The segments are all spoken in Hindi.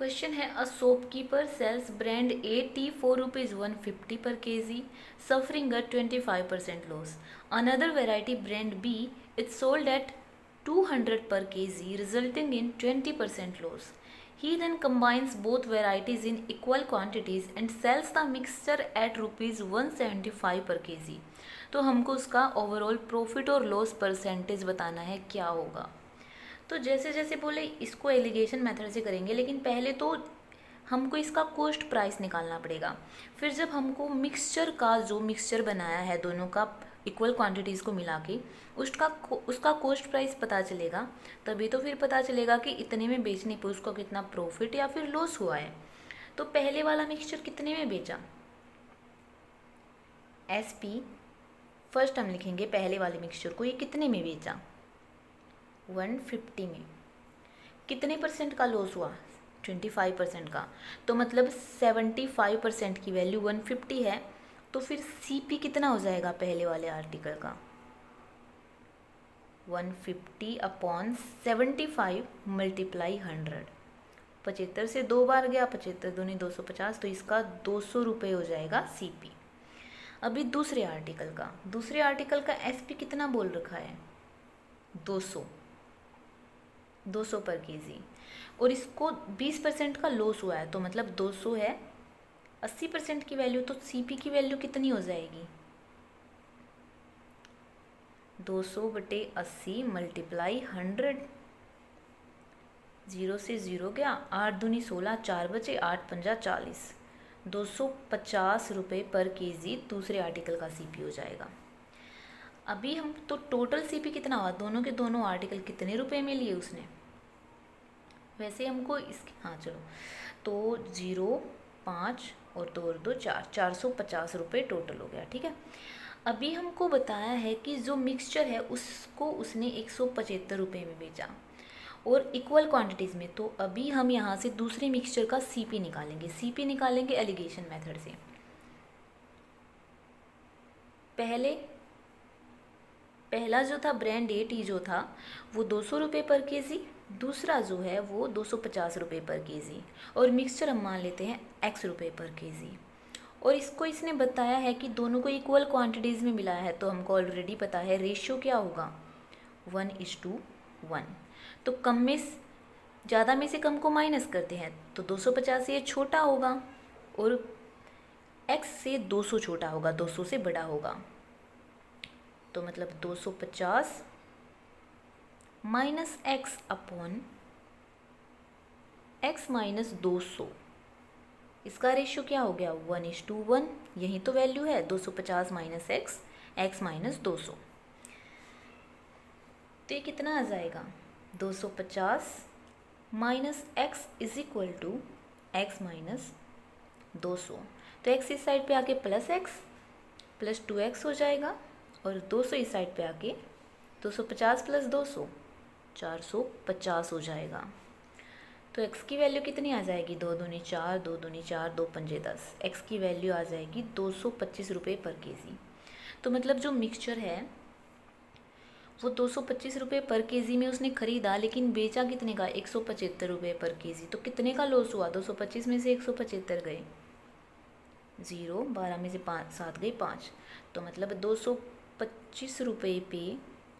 क्वेश्चन है a shopkeeper sells brand A tea for rupees 150 पर KG suffering a 25% loss. Another variety brand B is sold at 200 per kg resulting in 20% loss. He then combines both varieties in equal quantities and sells the mixture at rupees 175 per kg. तो हमको उसका ओवरऑल प्रॉफिट और लॉस परसेंटेज बताना है क्या होगा. तो जैसे जैसे बोले इसको एलिगेशन मेथड से करेंगे, लेकिन पहले तो हमको इसका कॉस्ट प्राइस निकालना पड़ेगा. फिर जब हमको मिक्सचर का जो मिक्सचर बनाया है दोनों का इक्वल क्वांटिटीज़ को मिला के उसका कॉस्ट प्राइस पता चलेगा, तभी तो फिर पता चलेगा कि इतने में बेचने पर उसको कितना प्रॉफिट या फिर लॉस हुआ है. तो पहले वाला मिक्सचर कितने में बेचा, एस पी फर्स्ट हम लिखेंगे पहले वाले मिक्सचर को, ये कितने में बेचा 150 में. कितने परसेंट का लॉस हुआ 25% का. तो मतलब 75% की वैल्यू 150 है, तो फिर सीपी कितना हो जाएगा पहले वाले आर्टिकल का 150 अपॉन 75 मल्टीप्लाई 100. 75 से 2 बार गया, 75 दूनी 250, तो इसका 200 रुपये हो जाएगा सीपी. अभी दूसरे आर्टिकल का एसपी कितना बोल रखा है 200 पर केजी, और इसको 20% का लॉस हुआ है, तो मतलब 200 है 80% की वैल्यू, तो सीपी की वैल्यू कितनी हो जाएगी 200/80 मल्टीप्लाई 100. 0 से 0 गया, 8 दूनी 16, 4 बचे, 8 पंजा 40. 250 रुपये पर केजी दूसरे आर्टिकल का सीपी हो जाएगा. अभी हम तो टोटल सीपी कितना हुआ, दोनों के दोनों आर्टिकल कितने रुपए में लिए उसने, वैसे हमको इसके चलो, तो 0, 5 और 2 और 2 4, 450 रुपये टोटल हो गया. ठीक है. अभी हमको बताया है कि जो मिक्सचर है उसको उसने 175 रुपये में बेचा और इक्वल क्वांटिटीज़ में. तो अभी हम यहाँ से दूसरे मिक्सचर का सीपी निकालेंगे एलिगेशन मेथड से. पहला जो था ब्रांड ए टी जो था वो 200 रुपये पर केजी, दूसरा जो है वो 250 रुपये पर केजी, और मिक्सचर हम मान लेते हैं x रुपये पर केजी. और इसको इसने बताया है कि दोनों को इक्वल क्वांटिटीज़ में मिलाया है, तो हमको ऑलरेडी पता है रेशियो क्या होगा 1:1. तो कम में ज़्यादा में से कम को माइनस करते हैं, तो 250 से ये छोटा होगा और x से 200 छोटा होगा, 200 से बड़ा होगा. तो मतलब 250 minus x upon x minus 200, इसका रेशियो क्या हो गया 1:1. यही तो वैल्यू है 250 माइनस x माइनस 200. तो ये कितना आ जाएगा 250 minus x is equal to x minus 200. तो x इस साइड पे आके प्लस x प्लस 2x हो जाएगा, और 200 इस साइड पे आके 250 प्लस 200 450 हो जाएगा. तो x की वैल्यू कितनी आ जाएगी 2 दूनी 4, 2 दूनी 4, 2 पंजे 10. x की वैल्यू आ जाएगी 225 रुपये पर केजी. तो मतलब जो मिक्सचर है वो 225 रुपये पर केजी में उसने खरीदा, लेकिन बेचा कितने का 175 रुपये पर केजी. तो कितने का लॉस हुआ 225 में से 175 गए 0, 12 में से 7 गए 5. तो मतलब 225 रुपये पे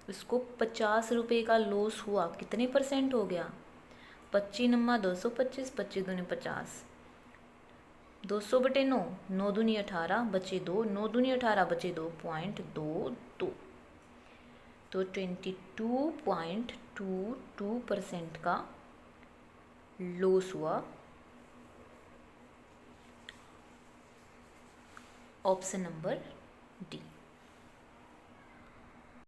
उसको 50 रुपये का लॉस हुआ. कितने परसेंट हो गया 25 नम्मा 225, 25 दूनी 50, 200/9, 9 दूनी 18 बचे 2, 9 दूनी 18 बचे 2.22. तो 22.22% का लॉस हुआ. Option number D.